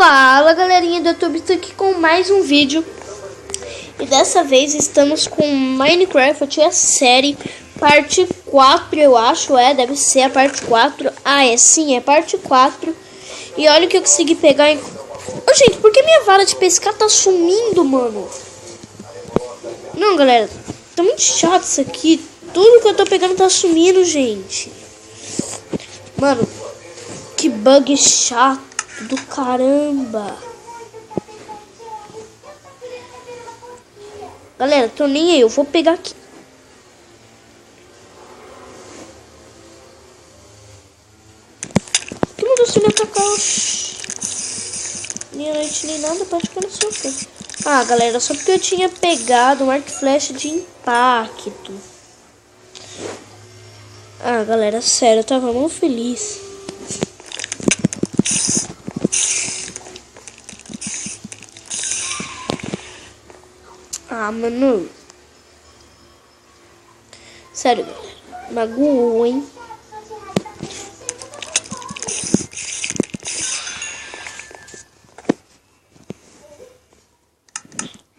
Fala galerinha do YouTube, estou aqui com mais um vídeo. E dessa vez estamos com Minecraft, a série parte 4, eu acho, deve ser a parte 4. Ah, sim, é parte 4. E olha o que eu consegui pegar em... Ô, gente, por que minha vara de pescar tá sumindo, mano? Não, galera, tá muito chato isso aqui. Tudo que eu tô pegando tá sumindo, gente. Mano, que bug chato do caramba. Galera, tô nem aí, eu vou pegar aqui. Que mandou você me atacar? Nem noite nem nada, pode ficar no seu tempo. Ah, galera, só porque eu tinha pegado um arco e flecha de impacto. Ah, galera, sério, eu tava muito feliz. Ah, mano. Sério, galera. Magoou, hein?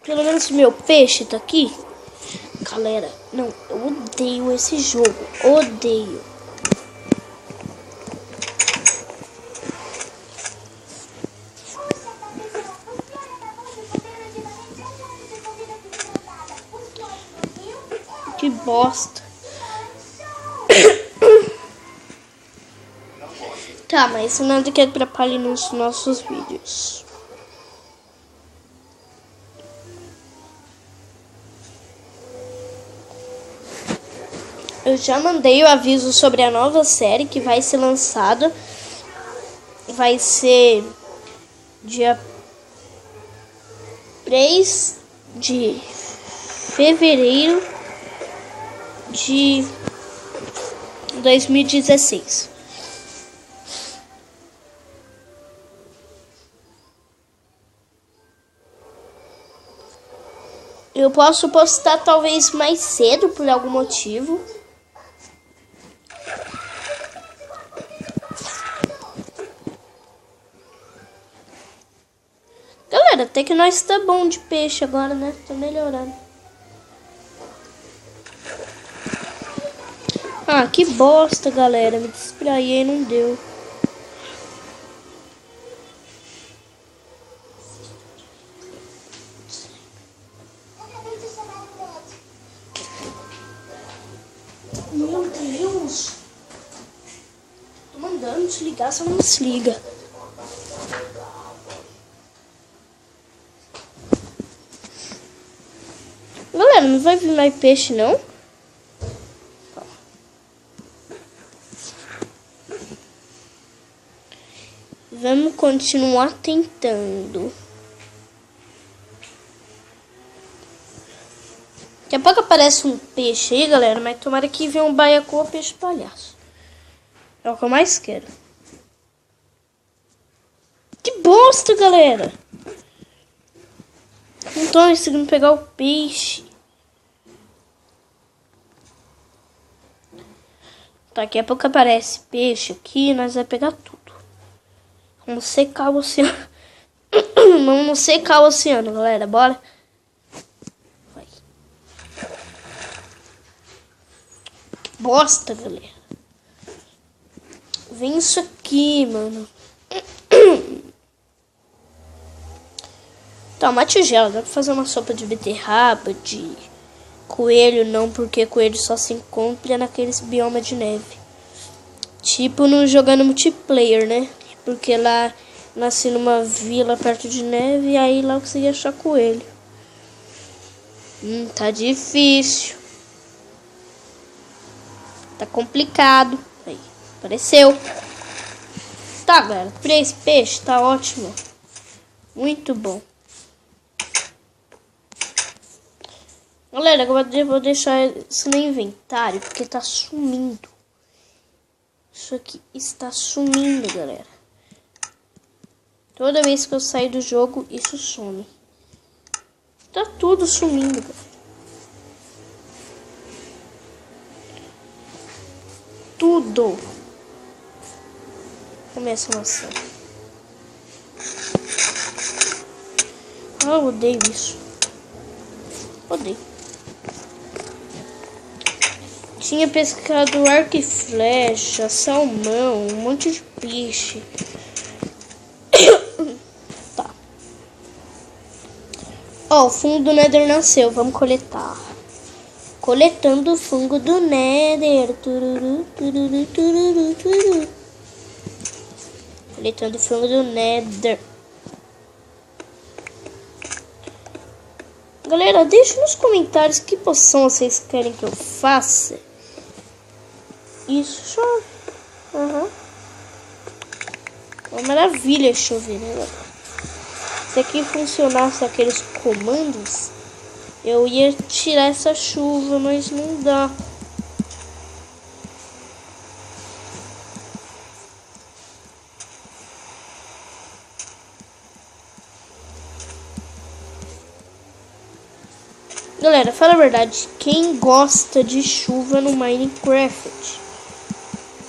Pelo menos meu peixe tá aqui. Galera, não, eu odeio esse jogo. Odeio. Que bosta. Tá, mas nada que atrapalhe nos nossos vídeos. Eu já mandei o aviso sobre a nova série que vai ser lançada. Vai ser dia 3 de fevereiro de 2016. Eu posso postar talvez mais cedo por algum motivo. Galera, até que nós tá bom de peixe agora, né? Tá melhorando. Ah, que bosta, galera. Me distraí e não deu. Meu Deus. Tô mandando desligar, só não desliga. Galera, não vai vir mais peixe, não? Vamos continuar tentando. Daqui a pouco aparece um peixe aí, galera. Mas tomara que venha um baiacu ou peixe palhaço. É o que eu mais quero. Que bosta, galera. Não tô conseguindo pegar o peixe. Daqui a pouco aparece peixe aqui e nós vamos pegar tudo. Vamos secar o oceano. Vamos secar o oceano, galera. Bora. Vai. Bosta, galera. Vem isso aqui, mano. Tá, uma tigela. Dá pra fazer uma sopa de beterraba, de coelho, não, porque coelho só se encontra naqueles biomas de neve. Tipo no jogando multiplayer, né? Porque lá nasci numa vila perto de neve e aí lá eu consegui achar coelho. Tá difícil. Tá complicado. Aí, apareceu. Tá, galera. 3 peixes, tá ótimo. Muito bom. Galera, agora eu vou deixar isso no inventário porque tá sumindo. Isso aqui está sumindo, galera. Toda vez que eu sair do jogo, isso some. Tá tudo sumindo, galera. Tudo. Começa a maçã. Ah, eu odeio isso. Odeio. Tinha pescado arco e flecha, salmão, um monte de peixe. Tá. Ó, o fungo do Nether nasceu. Vamos coletar. Coletando o fungo do Nether. Tururu, tururu, tururu, tururu. Coletando o fungo do Nether. Galera, deixa nos comentários que poção vocês querem que eu faça. Isso, chove. Uma maravilha chover, né, galera? Se aqui funcionasse aqueles comandos, eu ia tirar essa chuva, mas não dá. Galera, fala a verdade, quem gosta de chuva no Minecraft?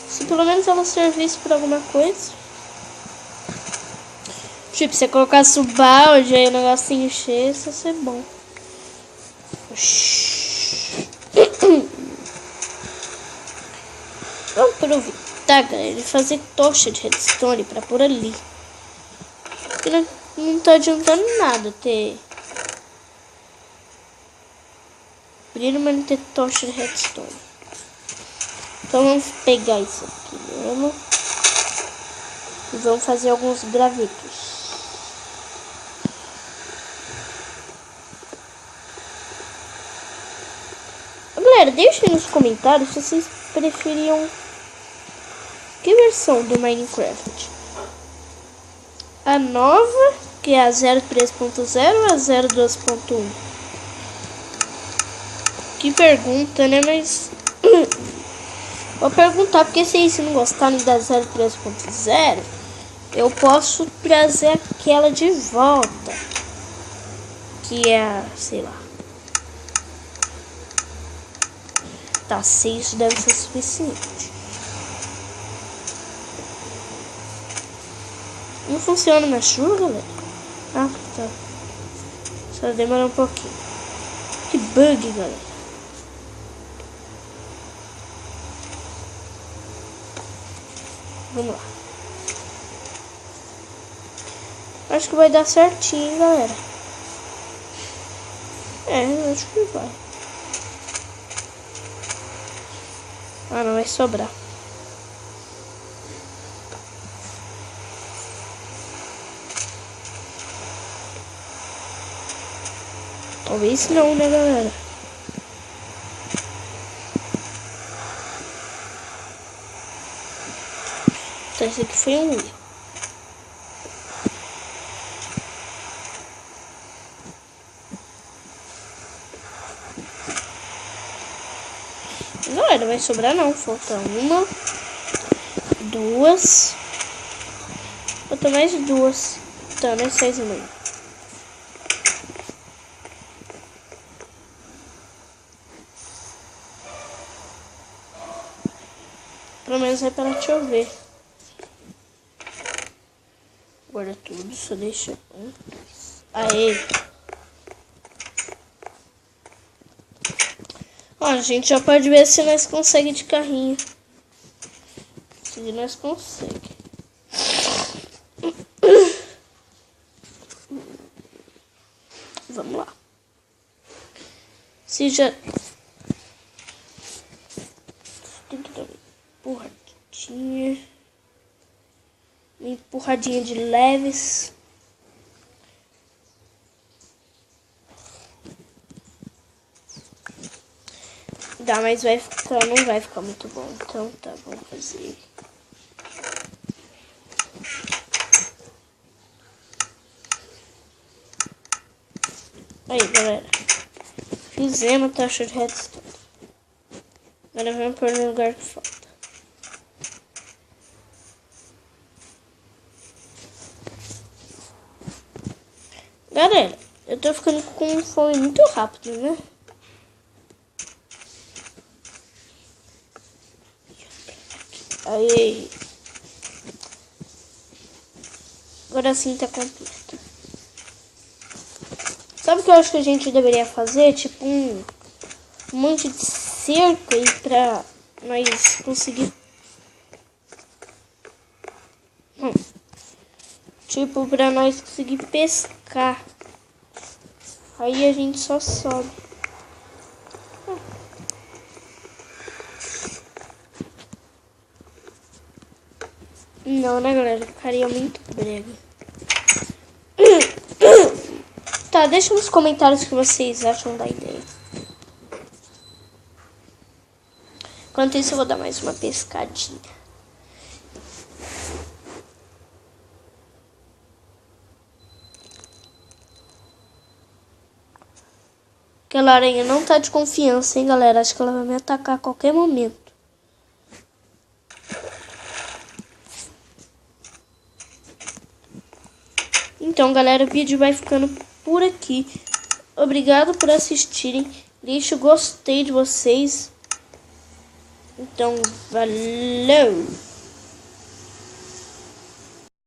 Se pelo menos ela servisse para alguma coisa. Tipo, se você colocasse o balde aí o negocinho encher, isso ia ser bom. Vamos aproveitar, galera, e fazer tocha de redstone para pôr ali. Porque não tá adiantando nada ter brilho, mas não ter tocha de redstone. Então vamos pegar isso aqui mesmo. E vamos fazer alguns gravetos. Galera, deixem nos comentários se vocês preferiam que versão do Minecraft. A nova, que é a 0.3.0 ou a 0.2.1? Que pergunta, né? Mas vou perguntar, porque se vocês não gostarem da 0.3.0, eu posso trazer aquela de volta. Que é, sei lá. Tá, 6 deve ser suficiente. Não funciona na chuva, galera? Ah, tá. Só demora um pouquinho. Que bug, galera. Vamos lá. Acho que vai dar certinho, hein, galera. É, acho que vai. Ah, não vai sobrar. Talvez não, né, galera? Então esse aqui foi um erro. Galera, não vai sobrar não. Falta uma, duas. Falta mais duas. Tá, né? 6,5. Pelo menos vai parar de chover. Guarda tudo, só deixa um. Aê! Ó, a gente já pode ver se nós conseguimos de carrinho. Se nós conseguimos. Vamos lá. Se já... Tem que dar uma empurradinha. Uma empurradinha de leves. Dá, mas vai ficar, não vai ficar muito bom. Então tá, vamos fazer. Aí, galera. Fizemos a taxa de redstone. Agora vamos pôr no lugar que falta. Galera, eu tô ficando com fome muito rápido, né? Aí. Agora sim tá completo. Sabe o que eu acho que a gente deveria fazer? Tipo um monte de cerco aí pra nós conseguir... Tipo, pra nós conseguir pescar. Aí a gente só sobe. Não, né, galera? Ficaria muito breve. Tá, deixa nos comentários o que vocês acham da ideia. Enquanto isso, eu vou dar mais uma pescadinha. Aquela aranha não tá de confiança, hein, galera? Acho que ela vai me atacar a qualquer momento. Então, galera, o vídeo vai ficando por aqui. Obrigado por assistirem. Deixa o gostei de vocês. Então, valeu!